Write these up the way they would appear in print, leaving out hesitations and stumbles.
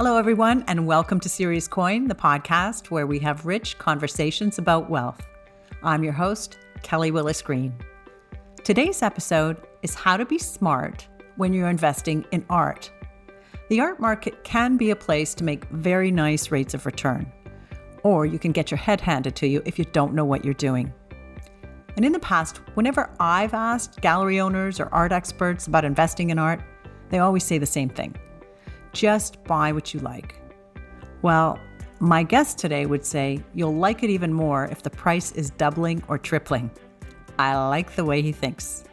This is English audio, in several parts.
Hello, everyone, and welcome to Serious Coin, the podcast where we have rich conversations about wealth. I'm your host, Kelly Willis Green. Today's episode is how to be smart when you're investing in art. The art market can be a place to make very nice rates of return, or you can get your head handed to you if you don't know what you're doing. And in the past, whenever I've asked gallery owners or art experts about investing in art, they always say the same thing. Just buy what you like. Well, my guest today would say you'll like it even more if the price is doubling or tripling. I like the way he thinks.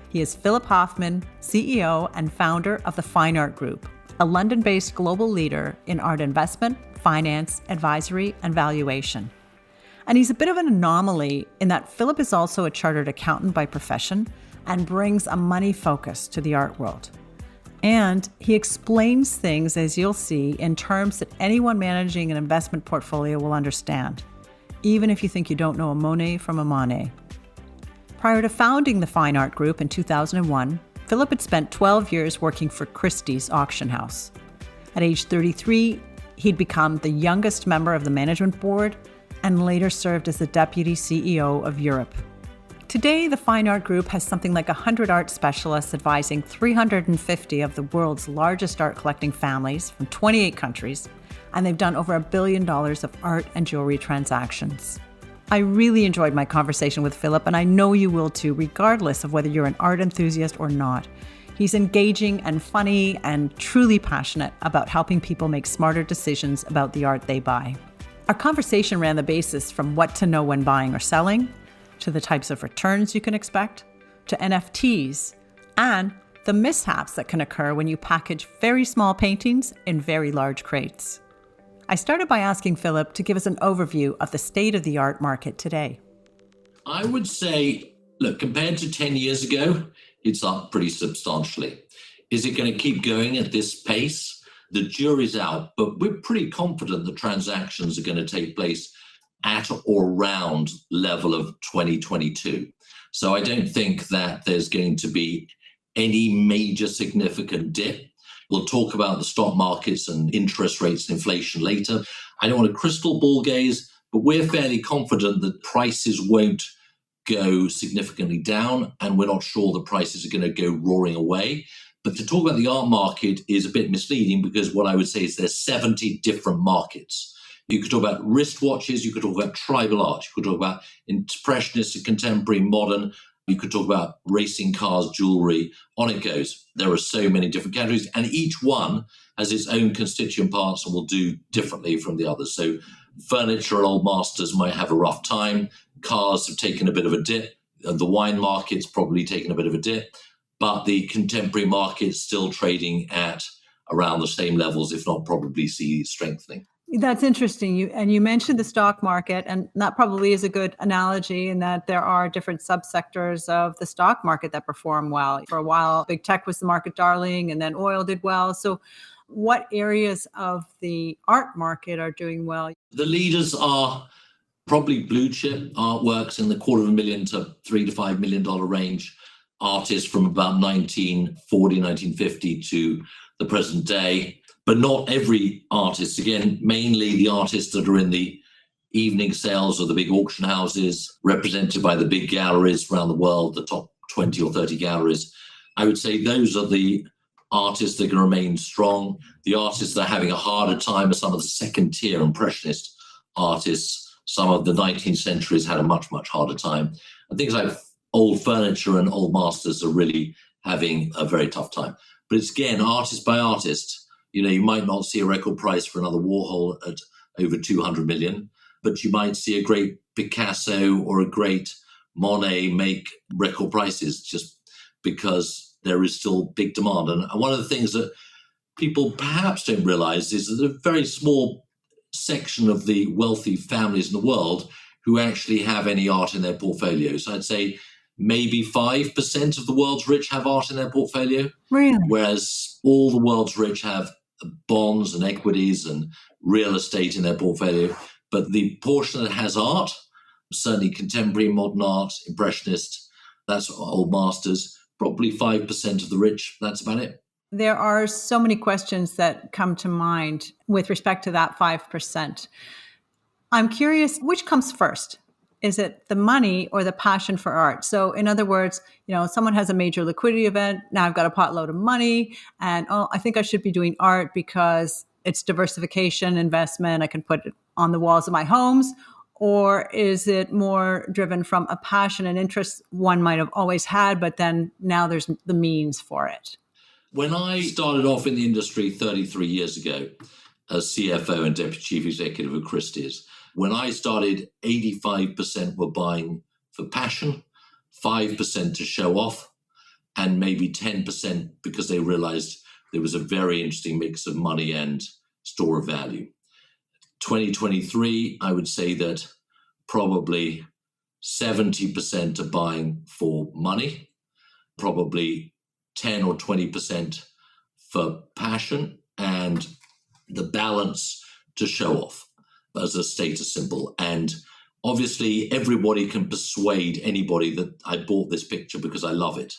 He is Philip Hoffman, CEO and founder of the Fine Art Group, a London-based global leader in art investment, finance, advisory, and valuation. And he's a bit of an anomaly in that Philip is also a chartered accountant by profession and brings a money focus to the art world. And he explains things, as you'll see, in terms that anyone managing an investment portfolio will understand, even if you think you don't know a Monet from a Monet. Prior to founding the Fine Art Group in 2001, Philip had spent 12 years working for Christie's auction house. At age 33, he'd become the youngest member of the management board and later served as the deputy CEO of Europe. Today, the Fine Art Group has something like 100 art specialists advising 350 of the world's largest art collecting families from 28 countries, and they've done over $1 billion of art and jewelry transactions. I really enjoyed my conversation with Philip, and I know you will too, regardless of whether you're an art enthusiast or not. He's engaging and funny and truly passionate about helping people make smarter decisions about the art they buy. Our conversation ran the basis from what to know when buying or selling, to the types of returns you can expect, to NFTs, and the mishaps that can occur when you package very small paintings in very large crates. I started by asking Philip to give us an overview of the state of the art market today. I would say, look, compared to 10 years ago, it's up pretty substantially. Is it going to keep going at this pace? The jury's out, but we're pretty confident that transactions are going to take place at or around level of 2022. So I don't think that there's going to be any major significant dip. We'll talk about the stock markets and interest rates and inflation later. I don't want to crystal ball gaze, but we're fairly confident that prices won't go significantly down, and we're not sure the prices are going to go roaring away. But to talk about the art market is a bit misleading because what I would say is there's 70 different markets. You could talk about wristwatches, you could talk about tribal art, you could talk about impressionist and contemporary modern, you could talk about racing cars, jewelry, on it goes. There are so many different categories, and each one has its own constituent parts and will do differently from the others. So furniture and old masters might have a rough time, cars have taken a bit of a dip, the wine market's probably taken a bit of a dip, but the contemporary market's still trading at around the same levels, if not probably see strengthening. That's interesting. You mentioned the stock market, and that probably is a good analogy in that there are different subsectors of the stock market that perform well. For a while, big tech was the market darling, and then oil did well. So what areas of the art market are doing well? The leaders are probably blue chip artworks in the $250,000 to $3 to $5 million range, artists from about 1940, 1950 to the present day. But not every artist. Again, mainly the artists that are in the evening sales or the big auction houses, represented by the big galleries around the world, the top 20 or 30 galleries. I would say those are the artists that can remain strong. The artists that are having a harder time are some of the second-tier impressionist artists. Some of the 19th centuries had a much, much harder time. And things like old furniture and old masters are really having a very tough time. But it's, again, artist by artist. You know, you might not see a record price for another Warhol at over 200 million, but you might see a great Picasso or a great Monet make record prices just because there is still big demand. And one of the things that people perhaps don't realize is that a very small section of the wealthy families in the world who actually have any art in their portfolio. So I'd say maybe 5% of the world's rich have art in their portfolio. Really? Whereas all the world's rich have bonds and equities and real estate in their portfolio. But the portion that has art, certainly contemporary, modern art, impressionist, that's old masters, probably 5% of the rich. That's about it. There are so many questions that come to mind with respect to that 5%. I'm curious, which comes first? Is it the money or the passion for art? So in other words, someone has a major liquidity event. Now I've got a potload of money and, I think I should be doing art because it's diversification investment. I can put it on the walls of my homes. Or is it more driven from a passion and interest one might have always had, but then now there's the means for it? When I started off in the industry 33 years ago as CFO and Deputy Chief Executive of Christie's, when I started, 85% were buying for passion, 5% to show off, and maybe 10% because they realized there was a very interesting mix of money and store of value. 2023, I would say that probably 70% are buying for money, probably 10 or 20% for passion, and the balance to show off as a status symbol. And obviously, everybody can persuade anybody that I bought this picture because I love it.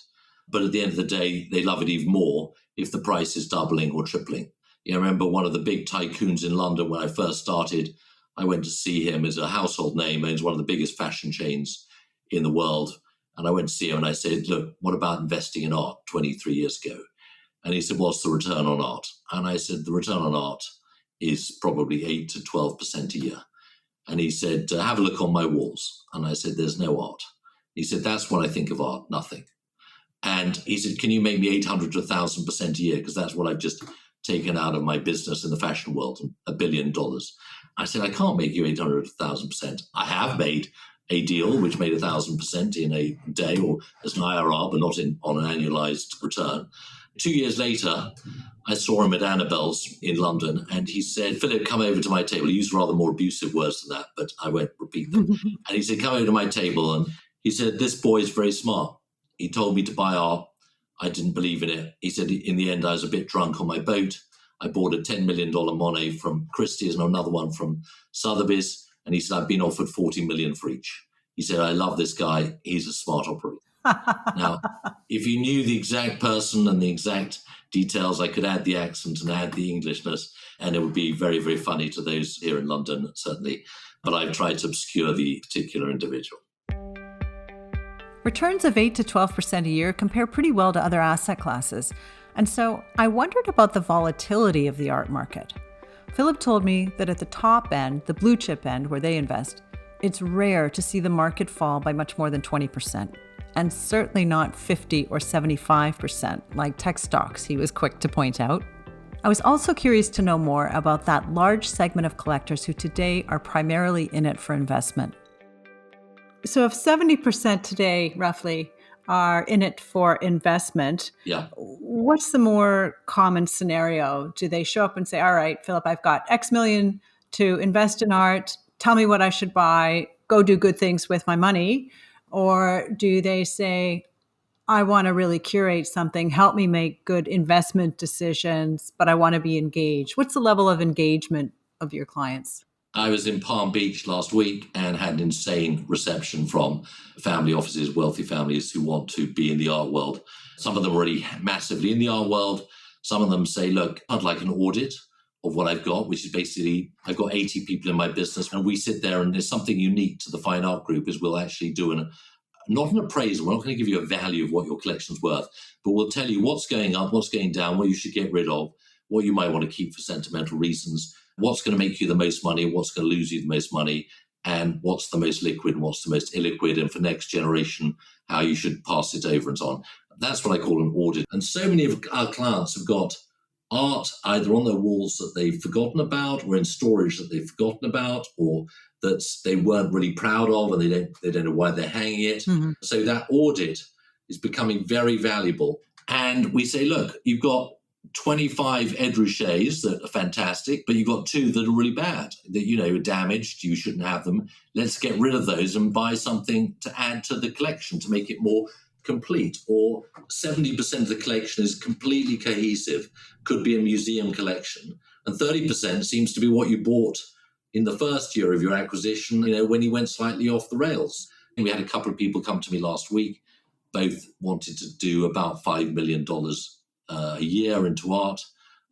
But at the end of the day, they love it even more if the price is doubling or tripling. I remember one of the big tycoons in London when I first started. I went to see him as a household name, owns one of the biggest fashion chains in the world. And I went to see him and I said, look, what about investing in art 23 years ago? And he said, what's the return on art? And I said, the return on art is probably 8 to 12% a year. And he said, have a look on my walls. And I said, there's no art. He said, that's what I think of art, nothing. And he said, can you make me 800 to 1,000% a year? Because that's what I've just taken out of my business in the fashion world, $1 billion. I said, I can't make you 800 to 1,000%. I have made a deal which made 1,000% in a day or as an IRR, but not on an annualized return. 2 years later, I saw him at Annabelle's in London, and he said, Philip, come over to my table. He used rather more abusive words than that, but I won't repeat them. And he said, come over to my table. And he said, this boy is very smart. He told me to buy art. I didn't believe in it. He said, in the end, I was a bit drunk on my boat. I bought a $10 million Monet from Christie's and another one from Sotheby's. And he said, I've been offered 40 million for each. He said, I love this guy. He's a smart operator. Now, if you knew the exact person and the exact details, I could add the accent and add the Englishness, and it would be very, very funny to those here in London, certainly. But I've tried to obscure the particular individual. Returns of 8 to 12% a year compare pretty well to other asset classes. And so I wondered about the volatility of the art market. Philip told me that at the top end, the blue chip end where they invest, it's rare to see the market fall by much more than 20%, and certainly not 50 or 75% like tech stocks, he was quick to point out. I was also curious to know more about that large segment of collectors who today are primarily in it for investment. So if 70% today, roughly, are in it for investment, what's the more common scenario? Do they show up and say, all right, Philip, I've got X million to invest in art. Tell me what I should buy. Go do good things with my money. Or do they say, I want to really curate something, help me make good investment decisions, but I want to be engaged? What's the level of engagement of your clients? I was in Palm Beach last week and had an insane reception from family offices, wealthy families who want to be in the art world. Some of them are already massively in the art world. Some of them say, look, I'd like an audit of what I've got, which is basically, I've got 80 people in my business, and we sit there and there's something unique to the Fine Art Group is we'll actually do not an appraisal. We're not going to give you a value of what your collection's worth, but we'll tell you what's going up, what's going down, what you should get rid of, what you might want to keep for sentimental reasons, what's going to make you the most money, what's going to lose you the most money, and what's the most liquid and what's the most illiquid, and for next generation, how you should pass it over and so on. That's what I call an audit. And so many of our clients have got art either on their walls that they've forgotten about, or in storage that they've forgotten about, or that they weren't really proud of and they don't know why they're hanging it. Mm-hmm. So that audit is becoming very valuable. And we say, look, you've got 25 Ed Rusches that are fantastic, but you've got 2 that are really bad, that, are damaged. You shouldn't have them. Let's get rid of those and buy something to add to the collection to make it more complete. Or 70% of the collection is completely cohesive, could be a museum collection. And 30% seems to be what you bought in the first year of your acquisition, when you went slightly off the rails. And we had a couple of people come to me last week, both wanted to do about $5 million a year into art.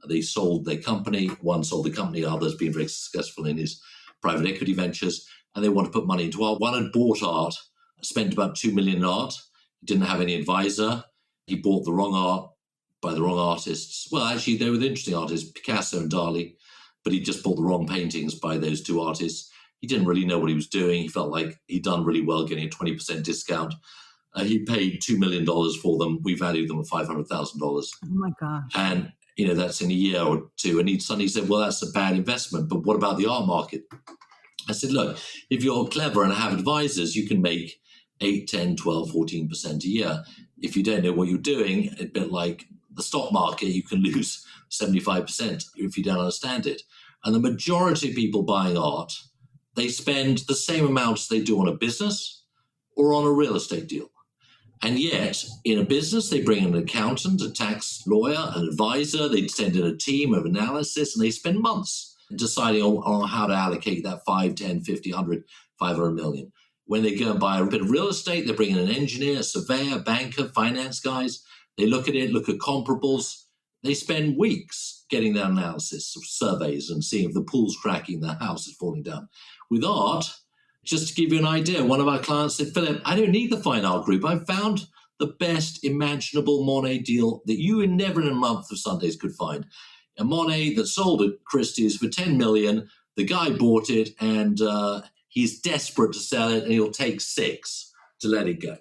They sold their company. One sold the company, others been very successful in his private equity ventures, and they want to put money into art. One had bought art, spent about 2 million in art. He didn't have any advisor. He bought the wrong art by the wrong artists. Well, actually, they were the interesting artists, Picasso and Dali, but he just bought the wrong paintings by those two artists. He didn't really know what he was doing. He felt like he'd done really well getting a 20% discount. He paid $2 million for them. We valued them at $500,000. Oh my gosh. And, that's in a year or two. And he suddenly said, well, that's a bad investment. But what about the art market? I said, look, if you're clever and have advisors, you can make 8, 10, 12, 14% a year. If you don't know what you're doing, a bit like the stock market, you can lose 75% if you don't understand it. And the majority of people buying art, they spend the same amount as they do on a business or on a real estate deal. And yet, in a business, they bring in an accountant, a tax lawyer, an advisor, they send in a team of analysis, and they spend months deciding on how to allocate that 5, 10, 50, 100, 500 million. When they go and buy a bit of real estate, they bring in an engineer, a surveyor, banker, finance guys. They look at it, look at comparables. They spend weeks getting their analysis of surveys and seeing if the pool's cracking, the house is falling down. With art, just to give you an idea, one of our clients said, Philip, I don't need the fine art group. I've found the best imaginable Monet deal that you never in a month of Sundays could find. A Monet that sold at Christie's for 10 million. The guy bought it and he's desperate to sell it and he'll take 6 to let it go.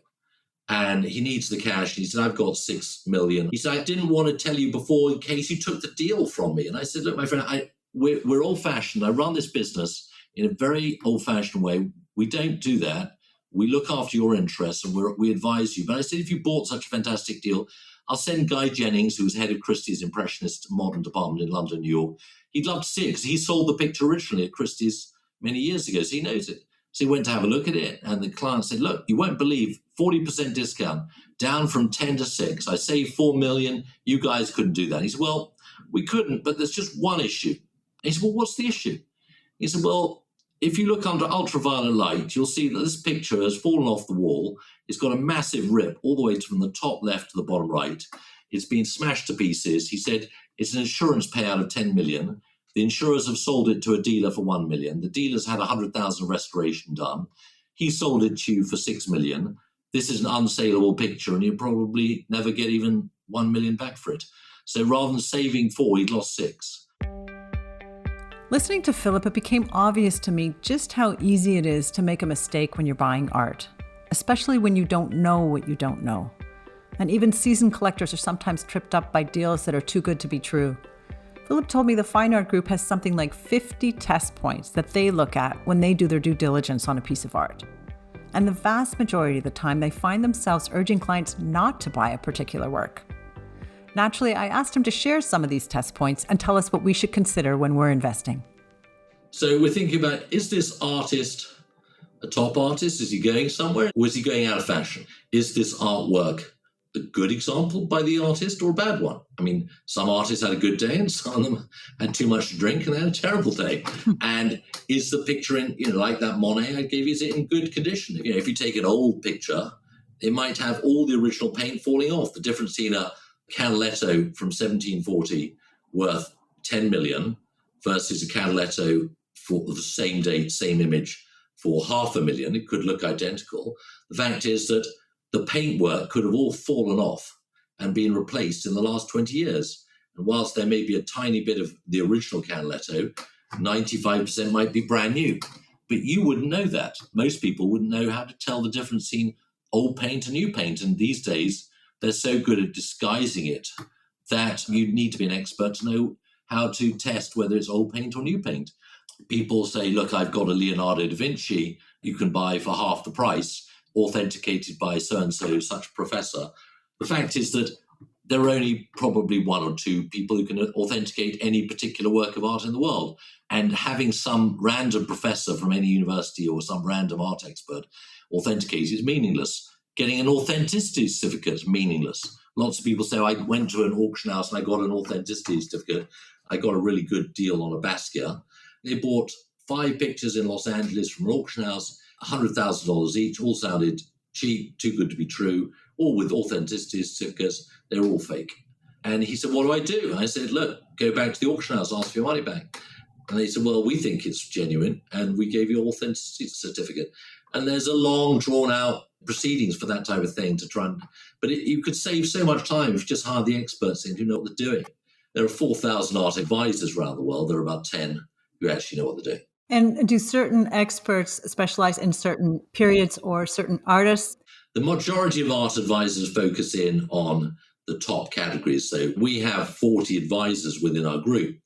And he needs the cash. He said, I've got 6 million. He said, I didn't want to tell you before in case you took the deal from me. And I said, look, my friend, we're old-fashioned. I run this business in a very old-fashioned way. We don't do that. We look after your interests and we advise you. But I said, if you bought such a fantastic deal, I'll send Guy Jennings, who's head of Christie's Impressionist Modern Department in London, New York. He'd love to see it because he sold the picture originally at Christie's many years ago, so he knows it. So he went to have a look at it, and the client said, look, you won't believe 40% discount, down from 10 to 6. I saved 4 million. You guys couldn't do that. He said, well, we couldn't, but there's just one issue. And he said, well, what's the issue? He said, well, if you look under ultraviolet light, you'll see that this picture has fallen off the wall. It's got a massive rip all the way from the top left to the bottom right. It's been smashed to pieces. He said it's an insurance payout of 10 million. The insurers have sold it to a dealer for 1 million. The dealer's had 100,000 restoration done. He sold it to you for 6 million. This is an unsaleable picture and you'll probably never get even 1 million back for it. So rather than saving 4, he'd lost 6. Listening to Philip, it became obvious to me just how easy it is to make a mistake when you're buying art, especially when you don't know what you don't know. And even seasoned collectors are sometimes tripped up by deals that are too good to be true. Philip told me the Fine Art Group has something like 50 test points that they look at when they do their due diligence on a piece of art. And the vast majority of the time, they find themselves urging clients not to buy a particular work. Naturally, I asked him to share some of these test points and tell us what we should consider when we're investing. So we're thinking about, is this artist a top artist? Is he going somewhere? Or is he going out of fashion? Is this artwork a good example by the artist or a bad one? I mean, some artists had a good day and some of them had too much to drink and they had a terrible day. And is the picture in, like that Monet I gave you, is it in good condition? If you take an old picture, it might have all the original paint falling off. The difference in a Canaletto from 1740 worth 10 million versus a Canaletto for the same date, same image for 500,000. It could look identical. The fact is that the paintwork could have all fallen off and been replaced in the last 20 years. And whilst there may be a tiny bit of the original Canaletto, 95% might be brand new. But you wouldn't know that. Most people wouldn't know how to tell the difference between old paint and new paint. And these days, they're so good at disguising it that you need to be an expert to know how to test whether it's old paint or new paint. People say, look, I've got a Leonardo da Vinci you can buy for half the price, authenticated by so-and-so, such professor. The fact is that there are only probably 1 or 2 people who can authenticate any particular work of art in the world. And having some random professor from any university or some random art expert authenticate is meaningless. Getting an authenticity certificate is meaningless. Lots of people say, I went to an auction house and I got an authenticity certificate. I got a really good deal on a Basquiat. They bought 5 pictures in Los Angeles from an auction house, $100,000 each, all sounded cheap, too good to be true, all with authenticity certificates. They're all fake. And he said, what do I do? And I said, look, go back to the auction house, ask for your money back. And they said, well, we think it's genuine, and we gave you an authenticity certificate. And there's a long, drawn-out proceedings for that type of thing to try and... But you could save so much time if you just hire the experts in who know what they're doing. There are 4,000 art advisors around the world. There are about 10 who actually know what they're doing. And do certain experts specialize in certain periods or certain artists? The majority of art advisors focus in on the top categories. So we have 40 advisors within our group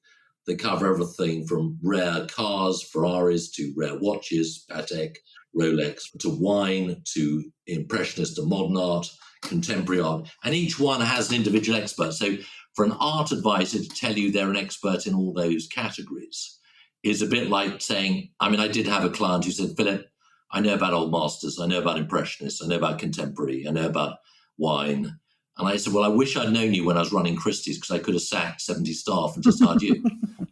that cover everything from rare cars, Ferraris, to rare watches, Patek, Rolex, to wine, to impressionist and modern art, contemporary art. And each one has an individual expert. So for an art advisor to tell you they're an expert in all those categories is a bit like saying, I mean, I did have a client who said, Philip, I know about old masters, I know about impressionists, I know about contemporary, I know about wine. And I said, well, I wish I'd known you when I was running Christie's, because I could have sacked 70 staff and just hired you.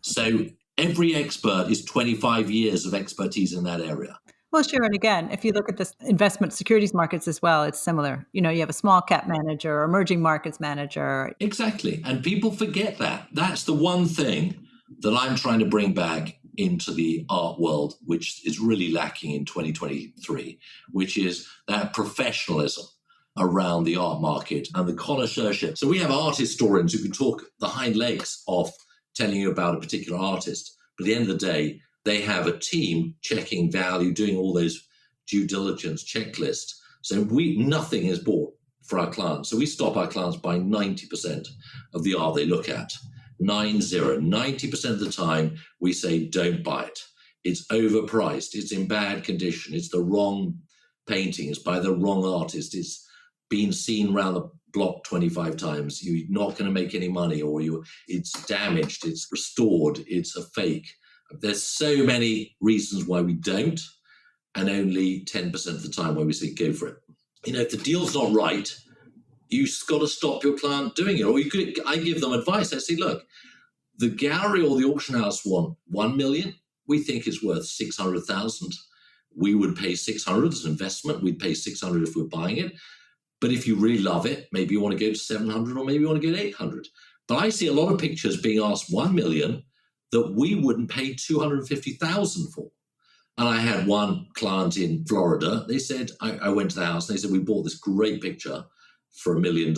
So every expert is 25 years of expertise in that area. Well, sure. And again, if you look at the investment securities markets as well, it's similar. You have a small cap manager or emerging markets manager. Exactly. And people forget that. That's the one thing that I'm trying to bring back into the art world, which is really lacking in 2023, which is that professionalism around the art market and the connoisseurship. So we have art historians who can talk the hind legs off telling you about a particular artist. But at the end of the day, they have a team checking value, doing all those due diligence checklists. So nothing is bought for our clients. So we stop our clients buying 90% of the art they look at. 90% of the time, we say, don't buy it. It's overpriced. It's in bad condition. It's the wrong painting. It's by the wrong artist. It's been seen around the block 25 times. You're not going to make any money, or it's damaged. It's restored. It's a fake. There's so many reasons why we don't, and only 10% of the time why we say go for it. If the deal's not right, you've got to stop your client doing it. Or I give them advice. I say, look, the gallery or the auction house want 1 million. We think it's worth 600,000. We would pay 600 as an investment. We'd pay 600 if we're buying it. But if you really love it, maybe you want to go to 700, or maybe you want to go to 800. But I see a lot of pictures being asked 1 million that we wouldn't pay 250,000 for. And I had one client in Florida. They said, I went to the house and they said, we bought this great picture for $1 million,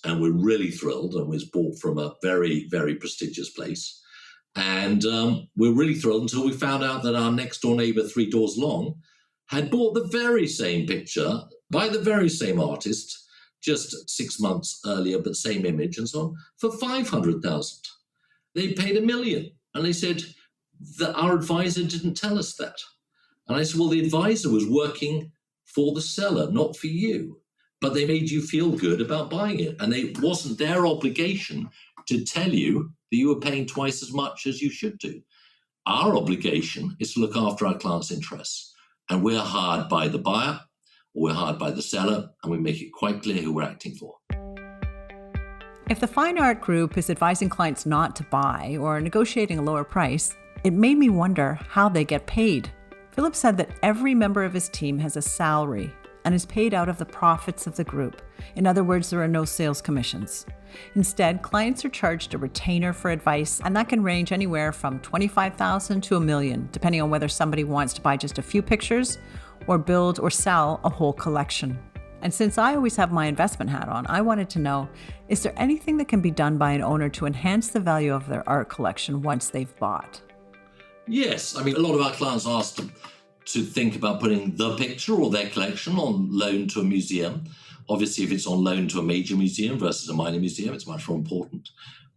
and we're really thrilled, and it was bought from a very, very prestigious place. And we're really thrilled until we found out that our next door neighbor 3 doors along had bought the very same picture by the very same artist just 6 months earlier, but same image and so on, for 500,000. They paid $1 million. And they said that our advisor didn't tell us that. And I said, well, the advisor was working for the seller, not for you. But they made you feel good about buying it. And it wasn't their obligation to tell you that you were paying twice as much as you should do. Our obligation is to look after our clients' interests. And we're hired by the buyer, or we're hired by the seller, and we make it quite clear who we're acting for. If the fine art group is advising clients not to buy or negotiating a lower price, it made me wonder how they get paid. Philip said that every member of his team has a salary and is paid out of the profits of the group. In other words, there are no sales commissions. Instead, clients are charged a retainer for advice, and that can range anywhere from $25,000 to $1 million, depending on whether somebody wants to buy just a few pictures or build or sell a whole collection. And since I always have my investment hat on, I wanted to know, is there anything that can be done by an owner to enhance the value of their art collection once they've bought? Yes. I mean, a lot of our clients asked to think about putting the picture or their collection on loan to a museum. Obviously, if it's on loan to a major museum versus a minor museum, it's much more important.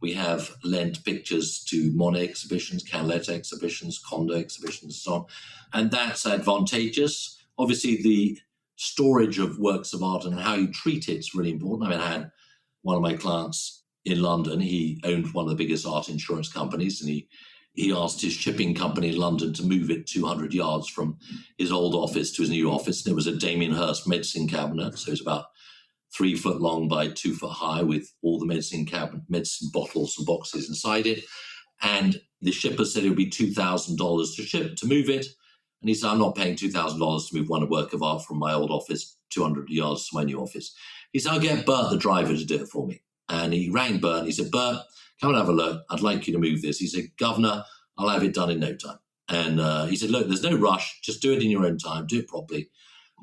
We have lent pictures to Monet exhibitions, Canaletta exhibitions, Condo exhibitions, and so on. And that's advantageous. Obviously, the storage of works of art and how you treat it is really important. I mean, I had one of my clients in London. He owned one of the biggest art insurance companies, and he asked his shipping company in London to move it 200 yards from his old office to his new office. And it was a Damien Hirst medicine cabinet. So it's about 3 foot long by 2 foot high, with all the medicine bottles and boxes inside it. And the shipper said it would be $2,000 to ship, to move it. And he said, I'm not paying $2,000 to move one work of art from my old office 200 yards to my new office. He said, I'll get Bert, the driver, to do it for me. And he rang Bert and he said, Bert, come and have a look. I'd like you to move this. He said, Governor, I'll have it done in no time. And he said, look, there's no rush. Just do it in your own time. Do it properly.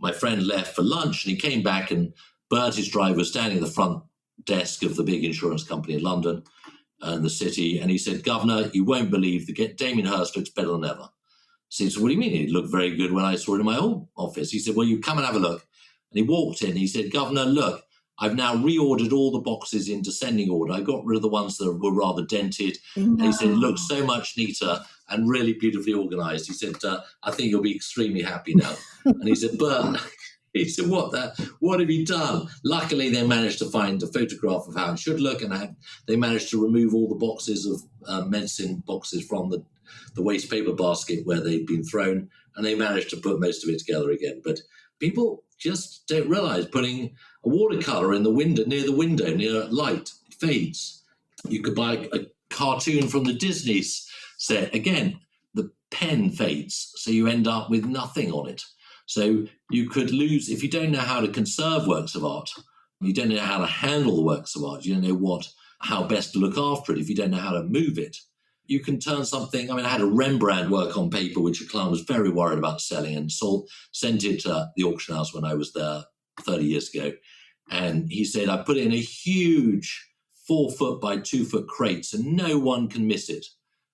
My friend left for lunch and he came back, and Bert, his driver, was standing at the front desk of the big insurance company in London and the city. And he said, Governor, you won't believe Damien Hirst looks better than ever. So he said, what do you mean? It looked very good when I saw it in my old office. He said, well, you come and have a look. And he walked in. He said, Governor, look, I've now reordered all the boxes in descending order. I got rid of the ones that were rather dented. No. And he said, it looks so much neater and really beautifully organized. He said, I think you'll be extremely happy now. And he said, Bert, he said, what have you done? Luckily, they managed to find a photograph of how it should look, and they managed to remove all the boxes of medicine boxes from the waste paper basket where they'd been thrown, and they managed to put most of it together again. But people just don't realize putting a watercolor in the window, near light, it fades. You could buy a cartoon from the Disney set. Again, the pen fades, so you end up with nothing on it. So you could lose, if you don't know how to conserve works of art, you don't know how to handle the works of art, you don't know how best to look after it, if you don't know how to move it, you can turn something. I had a Rembrandt work on paper, which a client was very worried about selling, and sent it to the auction house when I was there 30 years ago. And he said, I put it in a huge 4-foot by 2-foot crate so no one can miss it.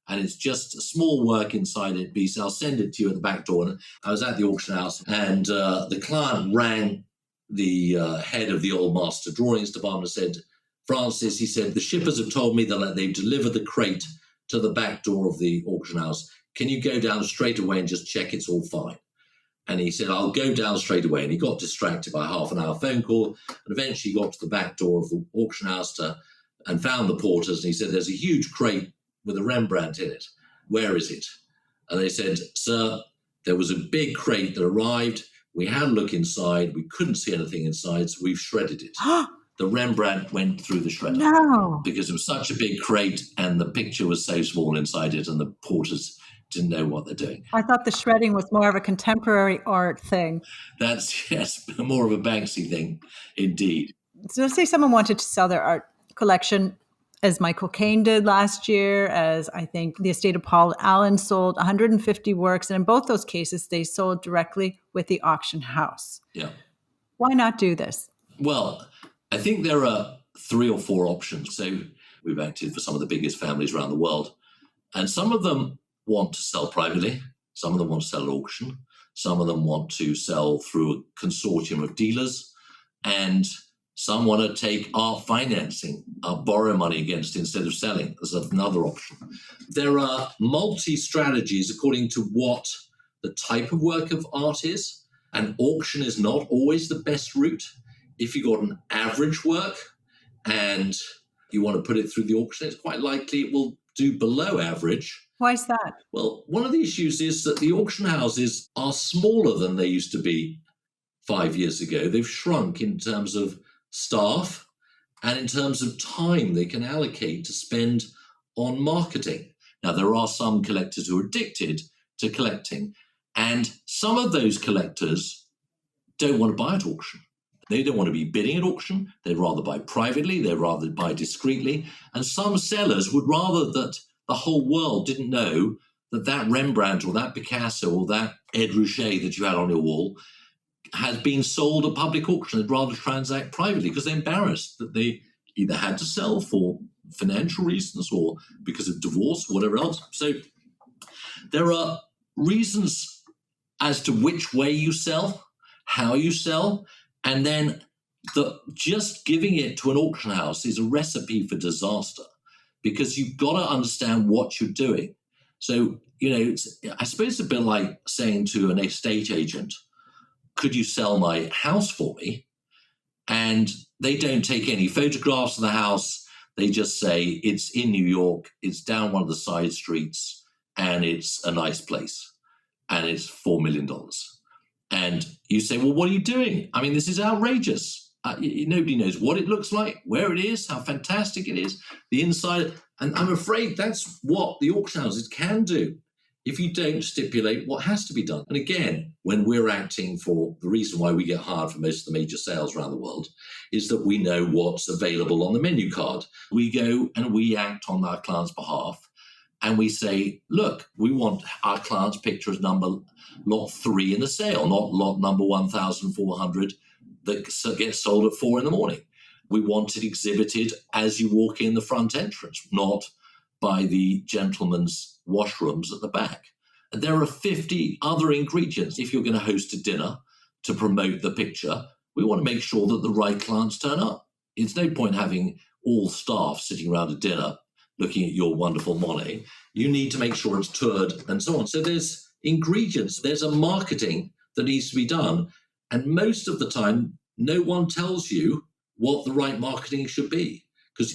And it's just a small work inside it. He said, I'll send it to you at the back door. And I was at the auction house, and the client rang the head of the old master drawings department and said, Francis, he said, the shippers have told me that they've delivered the crate to the back door of the auction house. Can you go down straight away and just check it's all fine? And he said, I'll go down straight away. And he got distracted by a half-an-hour phone call, and eventually got to the back door of the auction house and found the porters. And he said, there's a huge crate with a Rembrandt in it. Where is it? And they said, sir, there was a big crate that arrived. We had a look inside. We couldn't see anything inside, so we've shredded it. The Rembrandt went through the shredder. No. Because it was such a big crate and the picture was so small inside it, and the porters didn't know what they're doing. I thought the shredding was more of a contemporary art thing. That's, yes, more of a Banksy thing, indeed. So say someone wanted to sell their art collection, as Michael Caine did last year, as I think the estate of Paul Allen sold 150 works. And in both those cases, they sold directly with the auction house. Yeah. Why not do this? Well, I think there are 3 or 4 options. So we've acted for some of the biggest families around the world. And some of them want to sell privately. Some of them want to sell at auction. Some of them want to sell through a consortium of dealers. And some want to take art financing, borrow money against it instead of selling. There's another option. There are multi-strategies according to what the type of work of art is. And auction is not always the best route. If you got an average work and you want to put it through the auction, it's quite likely it will do below average. Why is that? Well, one of the issues is that the auction houses are smaller than they used to be 5 years ago. They've shrunk in terms of staff and in terms of time they can allocate to spend on marketing. Now, there are some collectors who are addicted to collecting, and some of those collectors don't want to buy at auction. They don't want to be bidding at auction. They'd rather buy privately. They'd rather buy discreetly. And some sellers would rather that the whole world didn't know that Rembrandt or that Picasso or that Ed Ruscha that you had on your wall has been sold at public auction. They'd rather transact privately because they're embarrassed that they either had to sell for financial reasons or because of divorce, whatever else. So there are reasons as to which way you sell, how you sell, and then just giving it to an auction house is a recipe for disaster because you've got to understand what you're doing. So, I suppose it's a bit like saying to an estate agent, could you sell my house for me? And they don't take any photographs of the house. They just say it's in New York, it's down one of the side streets, and it's a nice place, and it's $4 million. And you say, well, what are you doing? I mean, this is outrageous. Nobody knows what it looks like, where it is, how fantastic it is, the inside. And I'm afraid that's what the auction houses can do. if you don't stipulate what has to be done. And again, when we're acting, for the reason why we get hired for most of the major sales around the world is that we know what's available on the menu card. We go and we act on our client's behalf. And we say, look, we want our client's picture as lot 3 in the sale, not lot number 1,400 that gets sold at 4 a.m. We want it exhibited as you walk in the front entrance, not by the gentleman's washrooms at the back. And there are 50 other ingredients. If you're going to host a dinner to promote the picture, we want to make sure that the right clients turn up. It's no point having all staff sitting around a dinner looking at your wonderful Monet. You need to make sure it's toured and so on. So there's ingredients, there's a marketing that needs to be done. And most of the time, no one tells you what the right marketing should be.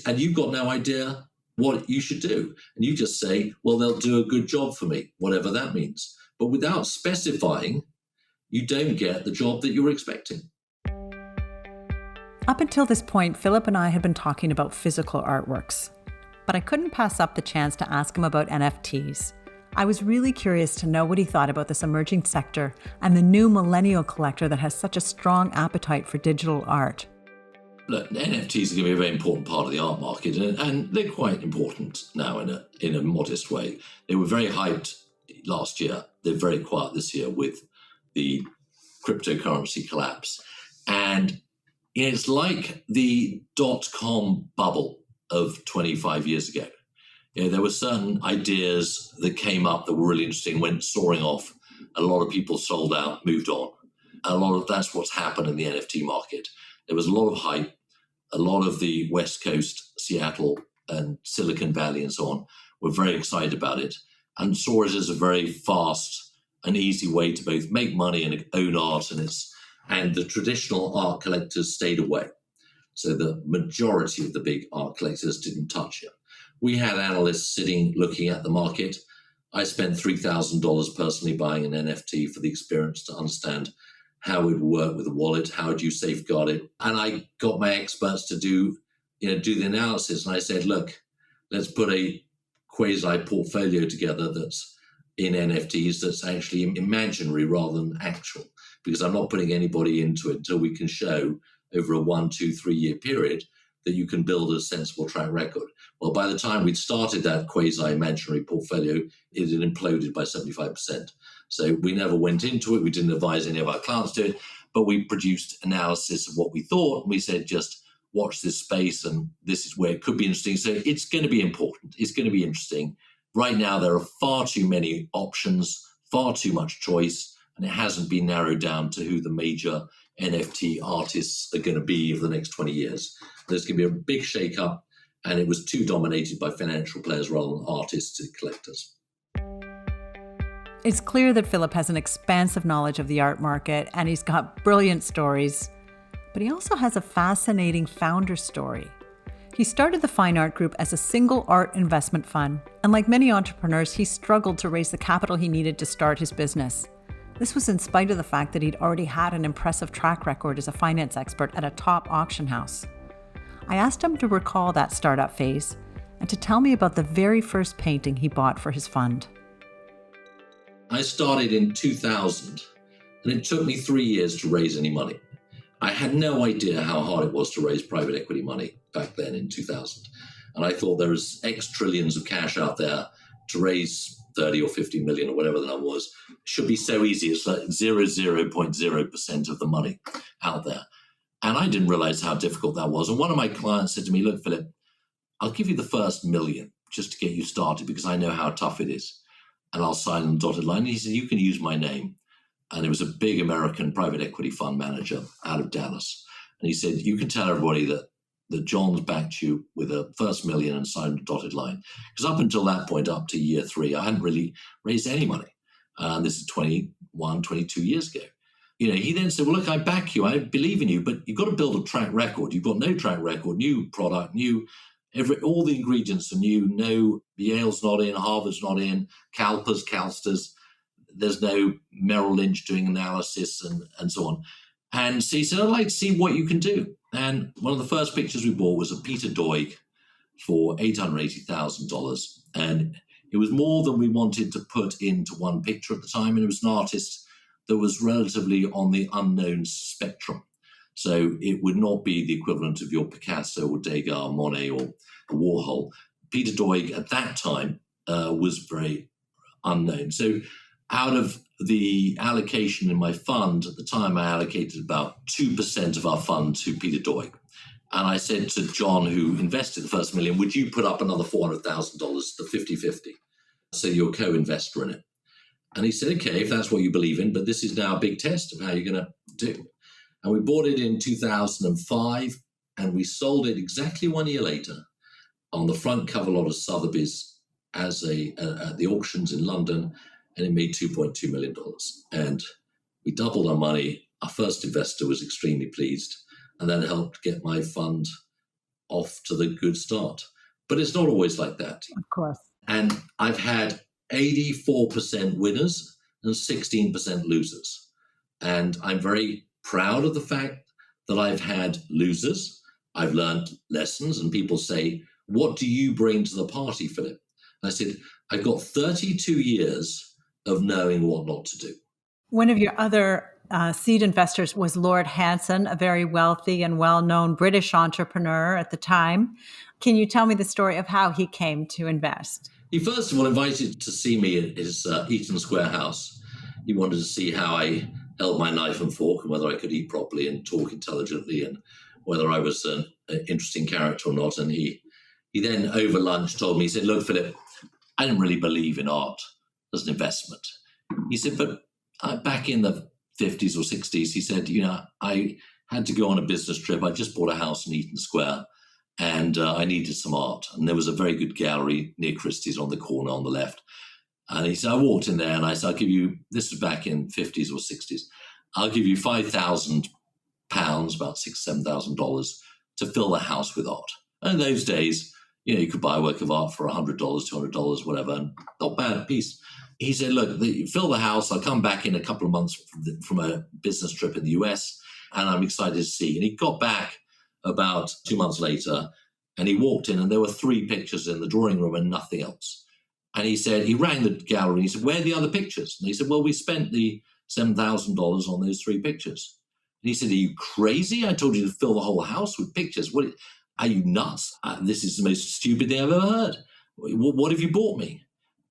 And you've got no idea what you should do. And you just say, well, they'll do a good job for me, whatever that means. But without specifying, you don't get the job that you're expecting. Up until this point, Philip and I had been talking about physical artworks, but I couldn't pass up the chance to ask him about NFTs. I was really curious to know what he thought about this emerging sector and the new millennial collector that has such a strong appetite for digital art. Look, NFTs are going to be a very important part of the art market, and they're quite important now in a modest way. They were very hyped last year. They're very quiet this year with the cryptocurrency collapse. And it's like the dot-com bubble of 25 years ago. There were certain ideas that came up that were really interesting, went soaring off. A lot of people sold out, moved on. That's what's happened in the NFT market. There was a lot of hype. A lot of the West Coast, Seattle and Silicon Valley and so on were very excited about it and saw it as a very fast and easy way to both make money and own art. And the traditional art collectors stayed away. So the majority of the big art collectors didn't touch it. We had analysts sitting looking at the market. I spent $3,000 personally buying an NFT for the experience to understand how it would work with a wallet, how would you safeguard it. And I got my experts to do the analysis. And I said, look, let's put a quasi portfolio together that's in NFTs that's actually imaginary rather than actual, because I'm not putting anybody into it until we can show over a 1, 2, 3 year period that you can build a sensible track record. Well, by the time we'd started that quasi-imaginary portfolio, it had imploded by 75%. So we never went into it. We didn't advise any of our clients to it, but we produced analysis of what we thought. And we said, just watch this space, and this is where it could be interesting. So it's going to be important. It's going to be interesting. Right now, there are far too many options, far too much choice, and it hasn't been narrowed down to who the major NFT artists are going to be over the next 20 years. There's going to be a big shake-up, and it was too dominated by financial players rather than artists and collectors. It's clear that Philip has an expansive knowledge of the art market, and he's got brilliant stories. But he also has a fascinating founder story. He started the Fine Art Group as a single art investment fund, and like many entrepreneurs, he struggled to raise the capital he needed to start his business. This was in spite of the fact that he'd already had an impressive track record as a finance expert at a top auction house. I asked him to recall that startup phase and to tell me about the very first painting he bought for his fund. I started in 2000, and it took me 3 years to raise any money. I had no idea how hard it was to raise private equity money back then in 2000. And I thought there was X trillions of cash out there to raise 30 or 50 million or whatever the number was. It should be so easy. It's like 0.0% of the money out there. And I didn't realize how difficult that was. And one of my clients said to me, look, Philip, I'll give you the first $1 million just to get you started because I know how tough it is. And I'll sign on the dotted line. And he said, you can use my name. And it was a big American private equity fund manager out of Dallas. And he said, you can tell everybody that John's backed you with a first $1 million and signed a dotted line. Because up until that point, up to year 3, I hadn't really raised any money. This is 21, 22 years ago. He then said, well, look, I back you. I believe in you, but you've got to build a track record. You've got no track record, new product, all the ingredients are new. No, Yale's not in, Harvard's not in, CalSTRS. There's no Merrill Lynch doing analysis and so on. And so he said, I'd like to see what you can do. And one of the first pictures we bought was a Peter Doig for $880,000. And It was more than we wanted to put into one picture at the time, and it was an artist that was relatively on the unknown spectrum. So it would not be the equivalent of your Picasso or Degas or Monet or Warhol. Peter Doig at that time was very unknown. So out of the allocation in my fund, at the time I allocated about 2% of our fund to Peter Doig. And I said to John, who invested the first $1 million, would you put up another $400,000 to 50-50? So you're a co-investor in it. And he said, okay, if that's what you believe in, but this is now a big test of how you're going to do. And we bought it in 2005, and we sold it exactly 1 year later on the front cover lot of Sotheby's as at the auctions in London, and it made $2.2 million. And we doubled our money. Our first investor was extremely pleased, and that helped get my fund off to the good start. But it's not always like that. Of course. And I've had 84% winners and 16% losers. And I'm very proud of the fact that I've had losers. I've learned lessons, and people say, what do you bring to the party, Philip? And I said, I've got 32 years of knowing what not to do. One of your other seed investors was Lord Hanson, a very wealthy and well-known British entrepreneur at the time. Can you tell me the story of how he came to invest? He first of all invited to see me at his Eaton Square house. He wanted to see how I held my knife and fork and whether I could eat properly and talk intelligently and whether I was an interesting character or not. And he then over lunch told me, he said, look, Philip, I didn't really believe in art as an investment. He said, but back in the 50s or 60s, he said, I had to go on a business trip. I just bought a house in Eaton Square and I needed some art. And there was a very good gallery near Christie's on the corner on the left. And he said, I walked in there and I said, I'll give you, this was back in 50s or 60s, I'll give you £5,000, about $6,000, $7,000 to fill the house with art. And in those days, you could buy a work of art for $100, $200, whatever, and not bad piece. He said, look, fill the house. I'll come back in a couple of months from a business trip in the US, and I'm excited to see. And he got back about 2 months later, and he walked in, and there were 3 pictures in the drawing room and nothing else. And he said, he rang the gallery, and he said, where are the other pictures? And he said, well, we spent the $7,000 on those 3 pictures. And he said, are you crazy? I told you to fill the whole house with pictures. What? Are you nuts? This is the most stupid thing I've ever heard. What have you bought me?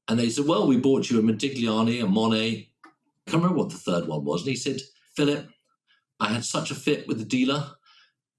And they said, well, we bought you a Modigliani, a Monet. I can't remember what the third one was. And he said, Philip, I had such a fit with the dealer.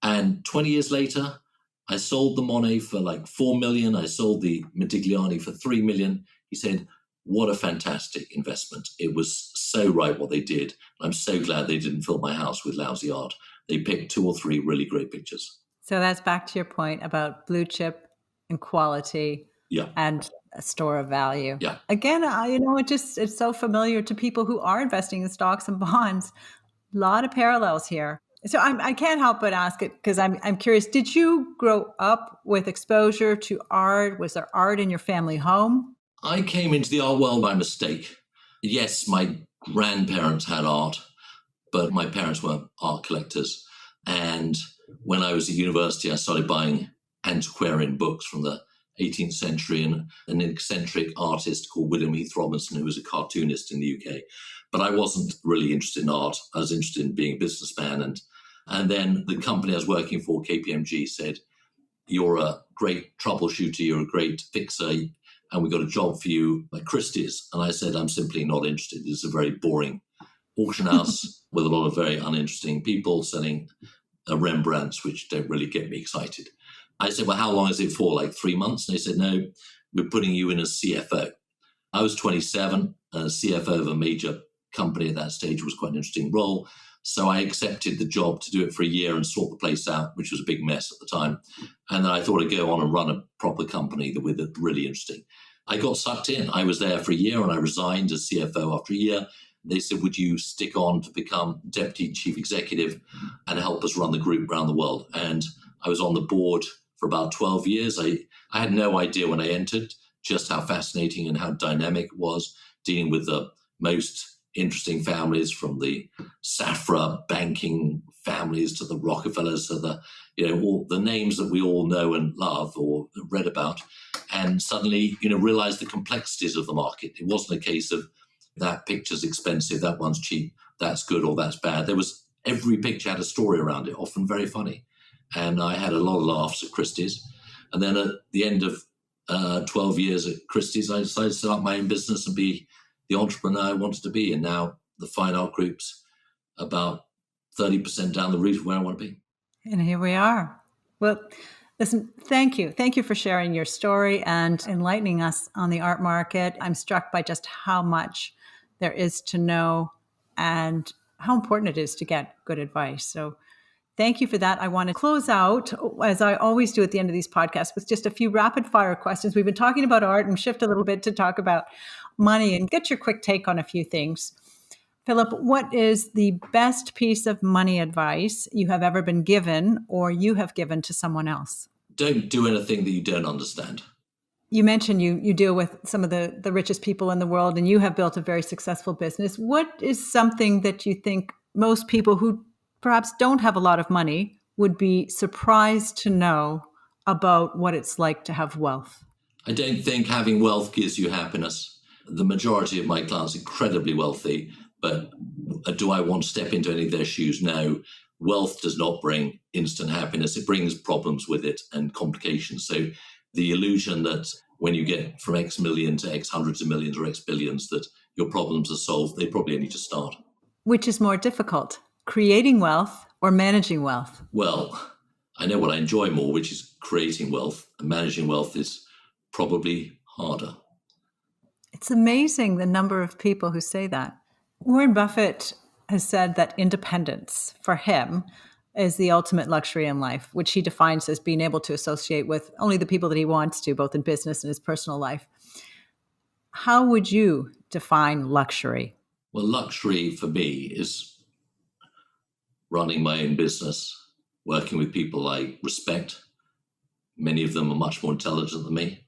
And 20 years later, I sold the Monet for like $4 million. I sold the Modigliani for $3 million. He said, what a fantastic investment. It was so right what they did. I'm so glad they didn't fill my house with lousy art. They picked 2 or 3 really great pictures. So that's back to your point about blue chip and quality and a store of value. Yeah. Again, it's so familiar to people who are investing in stocks and bonds. A lot of parallels here. So I can't help but ask it because I'm curious. Did you grow up with exposure to art? Was there art in your family home? I came into the art world by mistake. Yes, my grandparents had art, but my parents weren't art collectors. And when I was at university, I started buying antiquarian books from the 18th century and an eccentric artist called William Heath Robinson, who was a cartoonist in the UK. But I wasn't really interested in art. I was interested in being a businessman. And then the company I was working for, KPMG, said, you're a great troubleshooter, you're a great fixer, and we got a job for you at Christie's. And I said, I'm simply not interested. It's a very boring auction house with a lot of very uninteresting people selling Rembrandts, which don't really get me excited. I said, well, how long is it for? Like 3 months? And they said, no, we're putting you in as CFO. I was 27, CFO of a major company at that stage was quite an interesting role. So I accepted the job to do it for a year and sort the place out, which was a big mess at the time. And then I thought I'd go on and run a proper company that was really interesting. I got sucked in. I was there for a year and I resigned as CFO after a year. They said, would you stick on to become deputy chief executive and help us run the group around the world? And I was on the board for about 12 years. I had no idea when I entered just how fascinating and how dynamic it was, dealing with the most interesting families, from the Safra banking families to the Rockefellers to the, all the names that we all know and love or read about, and suddenly, realize the complexities of the market. It wasn't a case of that picture's expensive, that one's cheap, that's good or that's bad. Every picture had a story around it, often very funny. And I had a lot of laughs at Christie's. And then at the end of 12 years at Christie's, I decided to set up my own business and be the entrepreneur I wanted to be. And now the Fine Art Group's about 30% down the route of where I want to be. And here we are. Well, listen, thank you. Thank you for sharing your story and enlightening us on the art market. I'm struck by just how much there is to know and how important it is to get good advice. So thank you for that. I want to close out, as I always do at the end of these podcasts, with just a few rapid fire questions. We've been talking about art and shift a little bit to talk about money and get your quick take on a few things. Philip, what is the best piece of money advice you have ever been given or you have given to someone else? Don't do anything that you don't understand. You mentioned you deal with some of the richest people in the world and you have built a very successful business. What is something that you think most people who perhaps don't have a lot of money would be surprised to know about what it's like to have wealth? I don't think having wealth gives you happiness. The majority of my clients are incredibly wealthy, but do I want to step into any of their shoes? No. Wealth does not bring instant happiness. It brings problems with it and complications. So the illusion that when you get from X million to X hundreds of millions or X billions that your problems are solved, they probably only just start. Which is more difficult, creating wealth or managing wealth? Well, I know what I enjoy more, which is creating wealth, and managing wealth is probably harder. It's amazing the number of people who say that. Warren Buffett has said that independence for him is the ultimate luxury in life, which he defines as being able to associate with only the people that he wants to, both in business and his personal life. How would you define luxury? Well, luxury for me is running my own business, working with people I respect. Many of them are much more intelligent than me.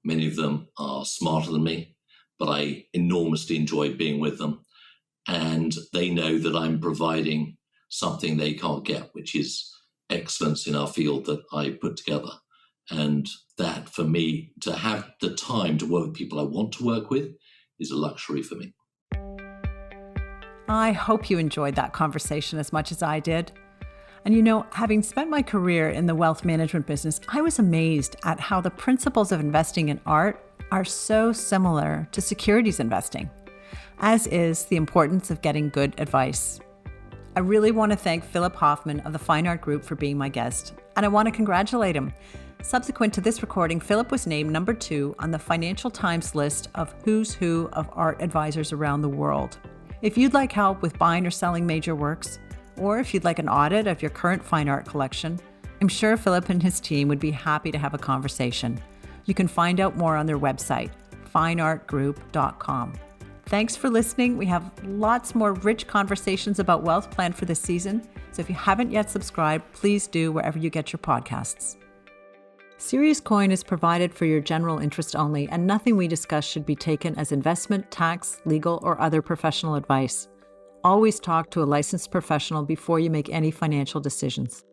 Many of them are smarter than me, but I enormously enjoy being with them. And they know that I'm providing something they can't get, which is excellence in our field that I put together. And that, for me, to have the time to work with people I want to work with is a luxury for me. I hope you enjoyed that conversation as much as I did. And having spent my career in the wealth management business, I was amazed at how the principles of investing in art are so similar to securities investing, as is the importance of getting good advice. I really want to thank Philip Hoffman of the Fine Art Group for being my guest, and I want to congratulate him. Subsequent to this recording, Philip was named number 2 on the Financial Times list of who's who of art advisors around the world. If you'd like help with buying or selling major works, or if you'd like an audit of your current fine art collection, I'm sure Philip and his team would be happy to have a conversation. You can find out more on their website, fineartgroup.com. Thanks for listening. We have lots more rich conversations about wealth planned for this season. So if you haven't yet subscribed, please do wherever you get your podcasts. Serious Coin is provided for your general interest only, and nothing we discuss should be taken as investment, tax, legal, or other professional advice. Always talk to a licensed professional before you make any financial decisions.